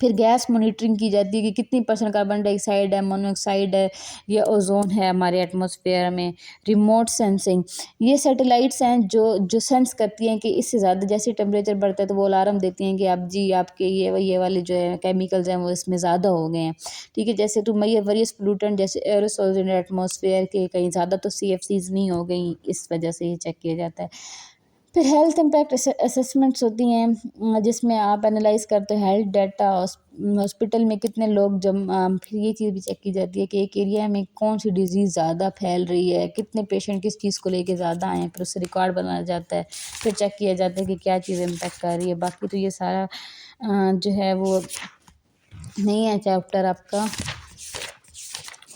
फिर गैस मॉनिटरिंग की जाती है कि कितनी % कार्बन डाइऑक्साइड है, मोनोऑक्साइड है या ओजोन है हमारे एटमॉस्फेयर में। रिमोट सेंसिंग, ये सैटेलाइट्स हैं जो सेंस करती हैं कि इससे ज़्यादा जैसे टेम्परेचर बढ़ता है तो वो अलार्म देती हैं कि आप जी आपके ये वाले जो है केमिकल्स हैं वो इसमें ज़्यादा हो गए हैं। ठीक है, जैसे टू मैयर वेरियस पोल्यूटेंट जैसे एरोसोल्स इन एटमॉस्फेयर के कहीं ज़्यादा तो CFCs नहीं हो गई, इस वजह से ये चेक किया जाता है। फिर हेल्थ इम्पैक्ट असेसमेंट्स होती हैं जिसमें आप एनालाइज करते हो हेल्थ डाटा, हॉस्पिटल में कितने लोग फिर ये चीज़ भी चेक की जाती है कि एक एरिया में कौन सी डिजीज़ ज़्यादा फैल रही है, कितने पेशेंट किस चीज़ को लेके ज़्यादा आए हैं, फिर उससे रिकॉर्ड बनाया जाता है, फिर चेक किया जाता है कि क्या चीज़ इम्पैक्ट कर रही है। बाकी तो ये सारा जो है वो नहीं है चैप्टर आपका।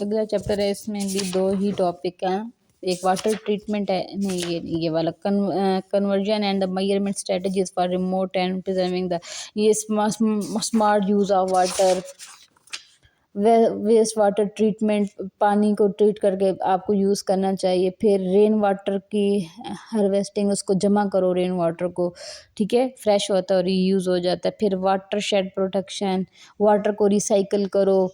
अगला चैप्टर है, इसमें भी दो ही टॉपिक हैं, एक वाटर ट्रीटमेंट है, नहीं ये वाला conversion and the measurement strategies for remote and preserving the, ये smart use of water, waste water treatment, पानी को ट्रीट करके आपको यूज़ करना चाहिए। फिर रेन वाटर की हार्वेस्टिंग, उसको जमा करो रेन वाटर को, ठीक है, फ्रेश होता है और रीयूज़ हो जाता है। फिर वाटर शेड प्रोटेक्शन, वाटर को रिसाइकल करो,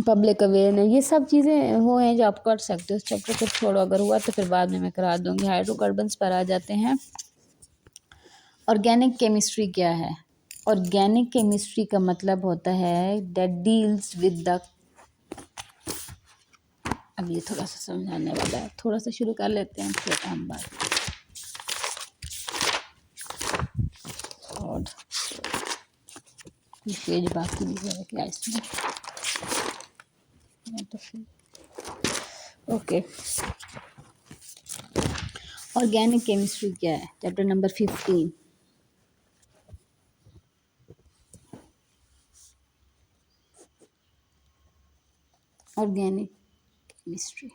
पब्लिक अवेयरनेस, ये सब चीज़ें वो हैं जो आप कर सकते हो। इस चैप्टर को छोड़ो, अगर हुआ तो फिर बाद में मैं करा दूँगी। हाइड्रोकार्बन्स पर आ जाते हैं। ऑर्गेनिक केमिस्ट्री क्या है? ऑर्गेनिक केमिस्ट्री का मतलब होता है दैट डील्स विद द, अब ये थोड़ा सा समझाने वाला है, थोड़ा सा शुरू कर लेते हैं फिर हम बात। और कुछ पेज बाकी भी है क्या इसमें? तो फिर ओके, ऑर्गेनिक केमिस्ट्री क्या है? Chapter number 15। Organic chemistry,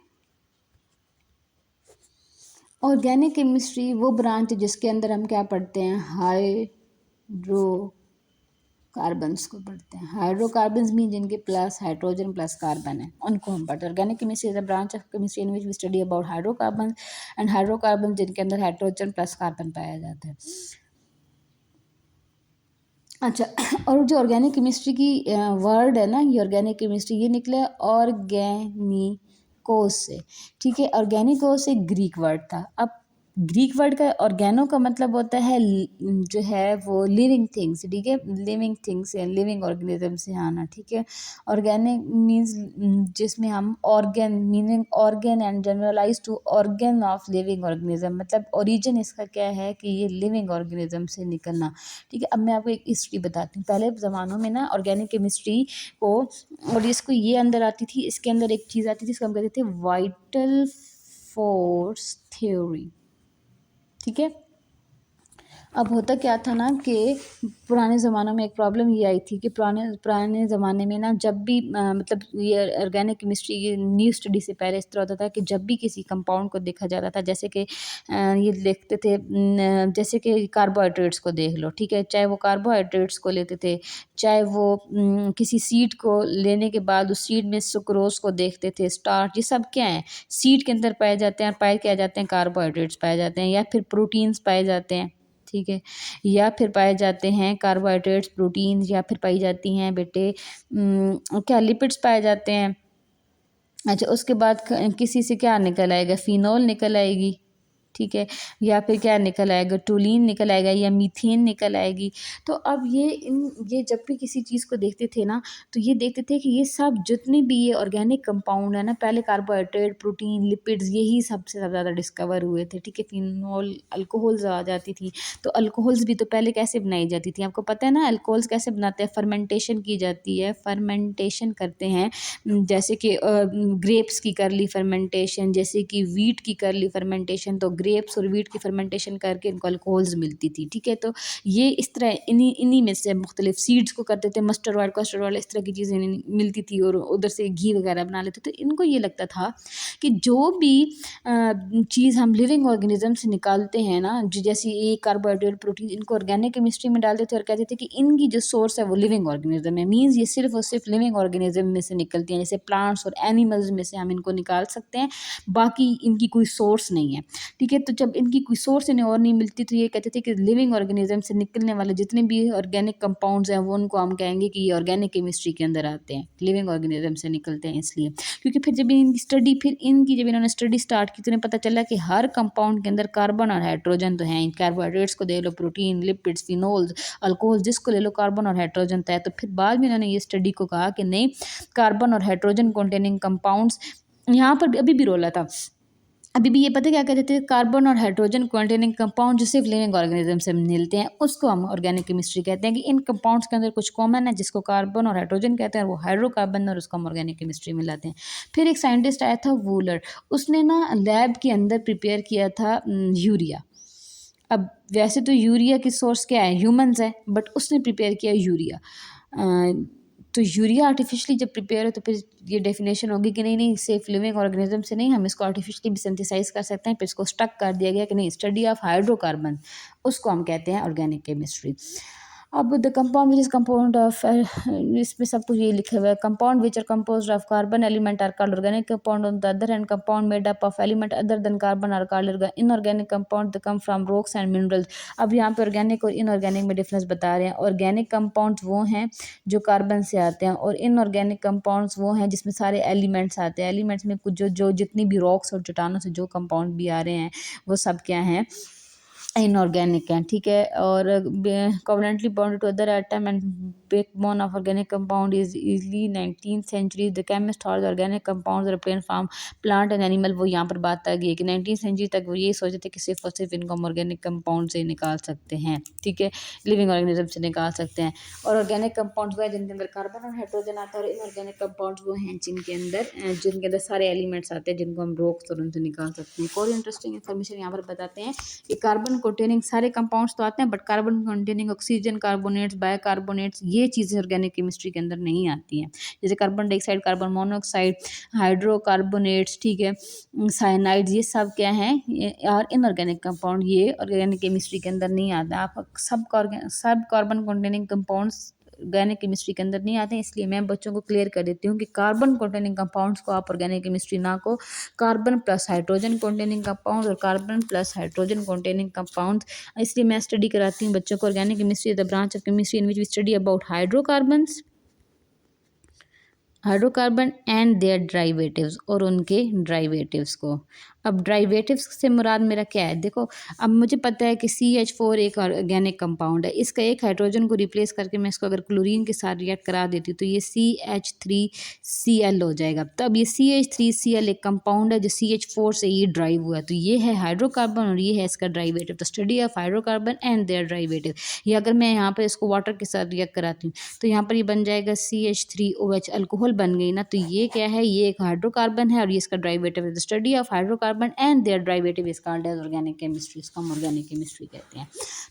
organic chemistry वो ब्रांच है जिसके अंदर हम क्या पढ़ते हैं, हाइड्रो कार्बन्स को पढ़ते हैं। हाइड्रोकार्बन्स मीन जिनके प्लस हाइड्रोजन प्लस कार्बन है, उनको हम पढ़ते हैं। Organic chemistry is a branch of chemistry in which we study about hydrocarbon and hydrocarbon जिनके अंदर हाइड्रोजन प्लस कार्बन पाया जाता है। अच्छा, और जो ऑर्गेनिक केमिस्ट्री की वर्ड है ना, ये ऑर्गेनिक केमिस्ट्री ये निकला ऑर्गेनिकोस से, ठीक है। ऑर्गेनिकोस एक ग्रीक वर्ड था। अब ग्रीक वर्ड का ऑर्गेनो का मतलब होता है जो है वो लिविंग थिंग्स, ठीक है, लिविंग थिंग्स से, लिविंग ऑर्गेनिज्म से आना, ठीक है। ऑर्गेनिक मीन्स जिसमें हम organ meaning organ and generalize to organ of living organism, मतलब ओरिजिन इसका क्या है कि ये लिविंग ऑर्गेनिज्म से निकलना, ठीक है। अब मैं आपको एक हिस्ट्री बताती हूँ। पहले ज़मानों में ना ऑर्गेनिक केमिस्ट्री को, और इसको ये अंदर आती थी, इसके अंदर एक चीज़ आती थी जिसको हम कहते थे वाइटल फोर्स थ्योरी, ठीक है। अब होता क्या था ना कि पुराने ज़मानों में एक प्रॉब्लम ये आई थी कि पुराने ज़माने में ना जब भी मतलब ये ऑर्गेनिक केमिस्ट्री ये न्यू स्टडी से पहले इस तरह होता था कि जब भी किसी कंपाउंड को देखा जाता था, जैसे कि ये देखते थे जैसे कि कार्बोहाइड्रेट्स को देख लो, ठीक है, चाहे वो कार्बोहाइड्रेट्स को लेते थे, चाहे वो किसी सीड को लेने के बाद उस सीड में सुक्रोज को देखते थे, स्टार्च, ये सब क्या है, सीड के अंदर पाए जाते हैं और पाए क्या जाते हैं, कार्बोहाइड्रेट्स पाए जाते हैं, या फिर प्रोटीन्स पाए जाते हैं, ठीक है, या फिर पाए जाते हैं कार्बोहाइड्रेट्स, प्रोटीन, या फिर पाई जाती हैं बेटे क्या, लिपिड्स पाए जाते हैं। अच्छा, उसके बाद किसी से क्या निकल आएगा, फिनोल निकल आएगी, ठीक है, या फिर क्या निकल आएगा, टोलीन निकल आएगा, या मीथेन निकल आएगी। तो अब ये जब भी किसी चीज़ को देखते थे ना, तो ये देखते थे कि ये सब जितने भी ये ऑर्गेनिक कंपाउंड है ना, पहले कार्बोहाइड्रेट, प्रोटीन, लिपिड्स, यही सबसे ज़्यादा डिस्कवर हुए थे, ठीक है। फिनोल, अल्कोहल्स आ जाती थी, तो अल्कोहल्स भी तो पहले कैसे बनाई जाती थी, आपको पता है ना, अल्कोहल्स कैसे बनाते हैं, फर्मेंटेशन की जाती है, फर्मेंटेशन करते हैं, जैसे कि ग्रेप्स की कर ली फर्मेंटेशन, जैसे कि वीट की कर ली फर्मेंटेशन, तो ग्रेप्स और वीट की फर्मेंटेशन करके इनको अल्कोहल्स मिलती थी, ठीक है। तो ये इस तरह इन्हीं में से मुख्तलिफ सीड्स को करते थे, मस्टर्ड ऑयल, कस्टर्ड ऑयल, इस तरह की चीज़ें मिलती थी, और उधर से घी वगैरह बना लेते। तो इनको ये लगता था कि जो भी चीज़ हम लिविंग ऑर्गेनिज्म से निकालते हैं ना, जैसे ये कार्बोहाइड्रेट, प्रोटीन, इनको ऑर्गेनिक केमिस्ट्री में डालते थे और कहते थे कि इनकी जो सोर्स है वो लिविंग ऑर्गेनिज्म है, मीन्स ये सिर्फ और सिर्फ लिविंग ऑर्गेनिज्म में से निकलती हैं, जैसे प्लांट्स और एनिमल्स में से हम इनको निकाल सकते हैं, बाकी इनकी कोई सोर्स नहीं है, ठीक है। तो जब इनकी कोई सोर्स इन्हें और नहीं मिलती, तो ये कहते थे कि लिविंग ऑर्गेनिज्म से निकलने वाले जितने भी ऑर्गेनिक कंपाउंड्स हैं वो उनको हम कहेंगे कि ये ऑर्गेनिक केमिस्ट्री के अंदर आते हैं, लिविंग ऑर्गेनिज्म से निकलते हैं, इसलिए क्योंकि फिर जब इनकी जब इन्होंने स्टडी स्टार्ट की तो इन्हें पता चला कि हर कंपाउंड के अंदर कार्बन और हाइड्रोजन तो हैं। कार्बोहाइड्रेट्स को दे लो, प्रोटीन, लिपिड्स, फिनोल्स, अल्कोहल, जिसको ले लो कार्बन और हाइड्रोजन तो है। तो फिर बाद में इन्होंने ये स्टडी को कहा कि नहीं, कार्बन और हाइड्रोजन कंटेनिंग कंपाउंड्स, यहाँ पर अभी भी रोला था, अभी भी ये पता है क्या कहते थे, कार्बन और हाइड्रोजन कंटेनिंग कंपाउंड जो सिर्फ लिविंग ऑर्गेनिज्म से मिलते हैं उसको हम ऑर्गेनिक केमिस्ट्री कहते हैं कि इन कंपाउंड्स के अंदर कुछ कॉमन है जिसको कार्बन और हाइड्रोजन कहते हैं, और वो हाइड्रोकार्बन, और उसको हम ऑर्गेनिक केमिस्ट्री में लाते हैं। फिर एक साइंटिस्ट आया था वूलर, उसने ना लैब के अंदर प्रिपेयर किया था यूरिया। अब वैसे तो यूरिया की सोर्स क्या है, ह्यूमंस है, बट उसने प्रिपेयर किया यूरिया। तो यूरिया आर्टिफिशियली जब प्रिपेयर हो तो फिर ये डेफिनेशन होगी कि नहीं नहीं सिर्फ लिविंग ऑर्गेनिज्म से नहीं, हम इसको आर्टिफिशियली भी सिंथेसाइज कर सकते हैं। फिर इसको स्टक कर दिया गया कि नहीं, स्टडी ऑफ हाइड्रोकार्बन, उसको हम कहते हैं ऑर्गेनिक केमिस्ट्री। अब the compound which is compound of, इसमें सब कुछ ये लिखा हुआ है, compound which are compose of carbon element are called organic compound. On the other hand compound made up of element other than carbon are called inorganic compound, the come from rocks and minerals. अब यहाँ पे organic और inorganic में difference बता रहे हैं। Organic compounds वो हैं जो कार्बन से आते हैं, और इनऑर्गेनिक कंपाउंड्स वो हैं जिसमें सारे एलिमेंट्स आते हैं। एलिमेंट्स में कुछ जो जो जितनी भी रॉक्स और चट्टानों से जो कंपाउंड भी आ रहे हैं वो सब क्या हैं, इनऑर्गेनिक हैं, ठीक है। और covalently bonded to other atom and backbone of organic compound is easily 19th century the chemist thought organic compounds are obtained from plant and animal. वो यहाँ पर बात आ गई है कि 19th सेंचुरी तक वो ये सोचते थे कि सिर्फ और सिर्फ इनको हम ऑर्गेनिक कंपाउंड से निकाल सकते हैं, ठीक है, लिविंग ऑर्गेनिज्म से निकाल सकते हैं। और ऑर्गेनिक कंपाउंड्स वो है जिनके अंदर कार्बन और हाइड्रोजन आता है, और इनऑर्गेनिक कंपाउंड्स वो हैं जिनके अंदर सारे एलिमेंट्स आते हैं जिनको हम रॉक्स और उनसे निकाल सकते हैं। और इंटरेस्टिंग इन्फॉर्मेशन यहाँ पर बताते हैं कि कार्बन कंटेनिंग सारे कंपाउंड्स तो आते हैं, but carbon containing oxygen, carbonates, biocarbonates, ये चीज़ें ऑर्गेनिक केमिस्ट्री के अंदर नहीं आती हैं। जैसे कार्बन डाइऑक्साइड, कार्बन मोनोऑक्साइड, हाइड्रोकार्बोनेट्स, ठीक है, साइनाइड्स, ये सब क्या हैं, और इनऑर्गेनिक कंपाउंड, ये ऑर्गेनिक केमिस्ट्री के अंदर नहीं आता। आप सब carbon containing compounds organic chemistry के अंदर नहीं आते हैं। इसलिए मैं बच्चों को क्लियर कर देती हूँ कि कार्बन कंटेनिंग कंपाउंड्स को आप ऑर्गेनिक केमिस्ट्री ना को, carbon plus hydrogen containing compound और carbon plus hydrogen containing compound. इसलिए मैं स्टडी कराती हूँ बच्चों को organic chemistry, the branch of chemistry in which we study about hydrocarbon and their derivatives, और उनके ड्राइवेटिव्स को। अब ड्राइवेटिव्स से मुराद मेरा क्या है, देखो अब मुझे पता है कि CH4 एक ऑर्गेनिक कंपाउंड है, इसका एक हाइड्रोजन को रिप्लेस करके मैं इसको अगर क्लोरीन के साथ रिएक्ट करा देती हूँ तो ये CH3Cl हो जाएगा। तब ये CH3Cl एक कंपाउंड है जो CH4 से ही ड्राइव हुआ है, तो ये है हाइड्रोकार्बन और ये है इसका ड्राइवेटिव। तो study of hydrocarbon and their derivative. ये अगर मैं यहाँ पर इसको वाटर के साथ रिएक्ट कराती हूँ तो यहाँ पर ये बन जाएगा CH3OH, अल्कोहल बन गई ना, तो ये क्या है, ये एक हाइड्रोकार्बन है और ये इसका ड्राइवेटिव है। The study of hydrocarbon and their derivative is called as organic chemistry, इसको हम ऑर्गेनिक केमिस्ट्री कहते हैं।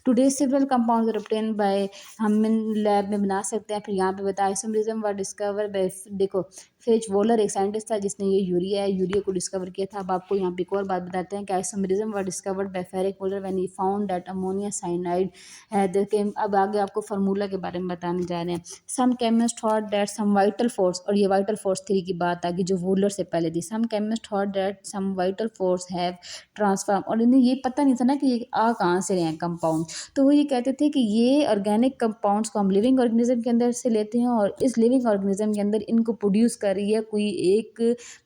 Today several compounds are obtained by, हम इन लैब में बना सकते हैं। फिर यहाँ पे बताया आइसोमरिज्म वर डिस्कवर बाय, देखो फ्रिज वोलर एक साइंटिस्ट था जिसने ये यूरिया को डिस्कवर किया था। अब आपको यहाँ पे एक और बात बताते हैं कि isomerism were discovered by ferric volar when he found that ammonia cyanide है। अब आगे आपको फार्मूला के बारे में बताने जा रहे हैं। Some chemist thought that some vital force, और ये वाइटल फोर्स थ्योरी की बात आ गई जो वोलर से पहले थी। Some chemist thought that some vital force have transform, और इन्हें ये पता नहीं था ना कि ये आ कहाँ से रहे हैं कंपाउंड, तो वो ये कहते थे कि ये ऑर्गेनिक कंपाउंड्स को हम लिविंग ऑर्गेनिज्म के अंदर से लेते हैं और इस लिविंग ऑर्गेनिज्म के अंदर इनको प्रोड्यूस कर रही है कोई एक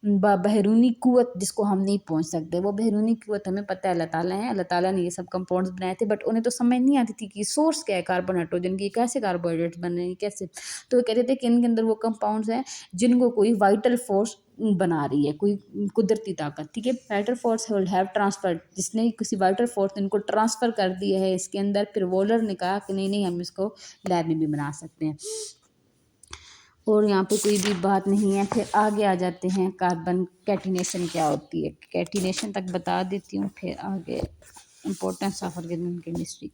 बहरूनी कुव्वत जिसको हम नहीं पहुंच सकते। वो बहरूनी कुव्वत हमें पता है अल्लाह ताला है, अल्लाह ताला ने ये सब कंपाउंड्स बनाए थे, बट उन्हें तो समझ नहीं आती थी कि सोर्स क्या है कार्बन नाइट्रोजन की, कैसे कार्बोहाइड्रेट्स बन रहे हैं कैसे। तो वो कहते थे कि इनके अंदर वो कंपाउंड्स हैं जिनको कोई वाइटल फोर्स बना रही है, कोई कुदरती ताकत, ठीक है। Vital force will have transfer, जिसने किसी वाइटल फोर्स ने इनको ट्रांसफर कर दिया है इसके अंदर। फिर वोलर ने कहा कि नहीं नहीं हम इसको लैब में भी बना सकते हैं, और यहाँ पे कोई भी बात नहीं है। फिर आगे आ जाते हैं कार्बन कैटिनेशन क्या होती है, कैटिनेशन तक बता देती हूँ, फिर आगे इंपॉर्टेंस ऑफ ऑर्गेनिक केमिस्ट्री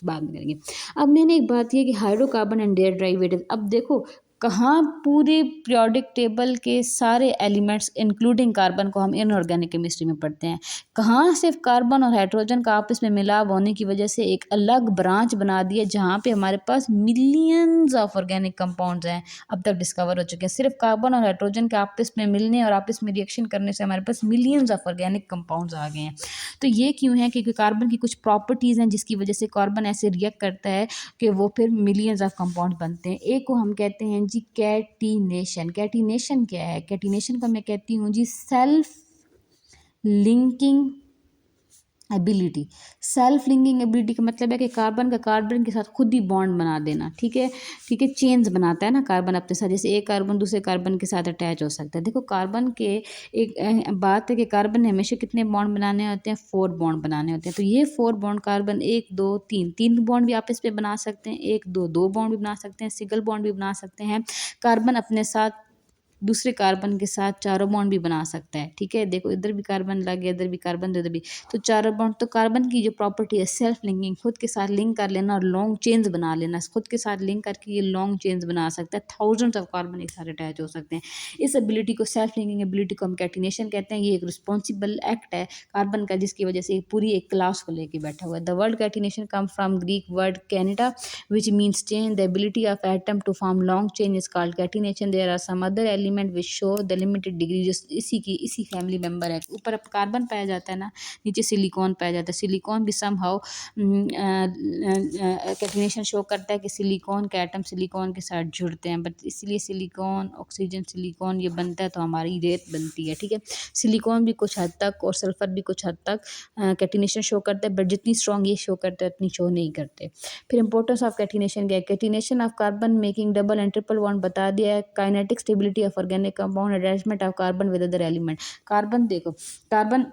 बाद में करेंगे। अब मैंने एक बात ये कि हाइड्रोकार्बन एंड देयर डेरिवेटिव, अब देखो कहाँ पूरे पीरियोडिक टेबल के सारे एलिमेंट्स इंक्लूडिंग कार्बन को हम इनऑर्गेनिक केमिस्ट्री में पढ़ते हैं। कहाँ सिर्फ कार्बन और हाइड्रोजन का आपस में मिलाव होने की वजह से एक अलग ब्रांच बना दिया जहाँ पे हमारे पास मिलियंस ऑफ ऑर्गेनिक कंपाउंड्स हैं अब तक डिस्कवर हो चुके हैं। सिर्फ कार्बन और हाइड्रोजन के आपस में मिलने और आपस में रिएक्शन करने से हमारे पास मिलियंस ऑफ ऑर्गेनिक कंपाउंड्स आ गए हैं। तो ये क्यों है, क्योंकि कार्बन की कुछ प्रॉपर्टीज़ हैं जिसकी वजह से कार्बन ऐसे रिएक्ट करता है कि वो फिर मिलियंस ऑफ कंपाउंड बनते हैं। एक को हम कहते हैं जी कैटिनेशन। कैटिनेशन क्या है, कैटिनेशन का मैं कहती हूँ जी self linking ability, self linking ability का मतलब है कि कार्बन का कार्बन के साथ खुद ही बॉन्ड बना देना, ठीक है, ठीक है, चेन्स बनाता है ना कार्बन अपने साथ, जैसे एक कार्बन दूसरे कार्बन के साथ अटैच हो सकता है। देखो कार्बन के एक बात है कि कार्बन ने हमेशा कितने बॉन्ड बनाने होते हैं, 4 बॉन्ड बनाने होते हैं। तो ये 4 बॉन्ड कार्बन 1 2 3 3 बॉन्ड भी आपस में बना सकते हैं, 1 2 2 बॉन्ड भी बना सकते हैं, सिंगल बॉन्ड भी बना सकते हैं। कार्बन अपने साथ दूसरे कार्बन के साथ चारों बॉन्ड भी बना सकता है, ठीक है, देखो इधर भी कार्बन लग गया, इधर भी कार्बन, इधर भी, तो चारों बॉन्ड। तो कार्बन की जो प्रॉपर्टी है सेल्फ लिंकिंग, खुद के साथ लिंक कर लेना और लॉन्ग चेन्स बना लेना, खुद के साथ लिंक करके ये लॉन्ग चेन्स बना सकता है, थाउजेंड्स ऑफ कार्बन एक साथ अटैच हो सकते हैं। इस एबिलिटी को, सेल्फ लिंकिंग एबिलिटी को हम कैटिनेशन कहते हैं। ये एक रिस्पॉन्सिबल एक्ट है कार्बन का, जिसकी वजह से पूरी एक क्लास को लेके बैठा हुआ है। The word catenation come from Greek word कैनिटा which means chain. The ability of atom to form long chain is called catenation. There are some other element which show the limited degree, जो इसी family member है। ऊपर अब carbon पाया जाता है ना, नीचे सिलिकॉन पाया जाता है। सिलिकॉन भी समहाउ कैटिनेशन शो करता है कि सिलिकॉन के एटम सिलिकॉन के साथ जुड़ते हैं, बट इसलिए सिलिकॉन ऑक्सीजन सिलिकॉन ये बनता है तो हमारी रेत बनती है, ठीक है। सिलिकॉन भी कुछ हद तक और सल्फर भी कुछ हद तक कैटिनेशन शो करता है, बट जितनी स्ट्रॉन्ग ये शो करता है उतनी शो नहीं करते। फिर इंपॉर्टेंस ऑफ कैटिनेशन क्या है, catenation of carbon making double and triple bond बता दिया है। Kinetic stability of organic compound, attachment of carbon with other element. Carbon देखो, कार्बन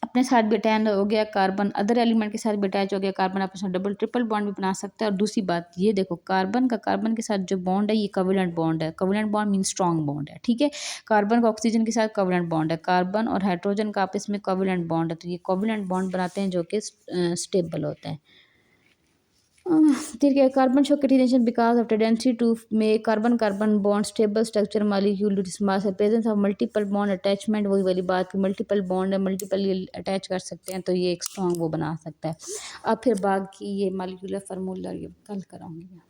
अपने साथ भी अटैच हो गया, कार्बन अदर एलिमेंट के साथ भी अटैच हो गया, कार्बन अपने साथ डबल ट्रिपल बॉन्ड भी बना सकता है। और दूसरी बात ये देखो, कार्बन का कार्बन के साथ जो बॉन्ड है ये कोवेलेंट बॉन्ड है। Covalent bond mean strong bond है, ठीक है। कार्बन का ऑक्सीजन के साथ कोवेलेंट बॉन्ड है, कार्बन और हाइड्रोजन का आपस में कोवेलेंट बॉन्ड है, तो ये कोवेलेंट बॉन्ड बनाते हैं जो कि स्टेबल होते हैं। ठीक है, carbon show catenation because of tendency to make carbon carbon bond stable structure molecule mass presence of multiple bond attachment, वही वाली बात की मल्टीपल बॉन्ड है, मल्टीपल ये अटैच कर सकते हैं तो ये एक स्ट्रॉन्ग वो बना सकता है। अब फिर बाकी ये मॉलिक्यूलर फार्मूला ये कल कराऊंगी मैं।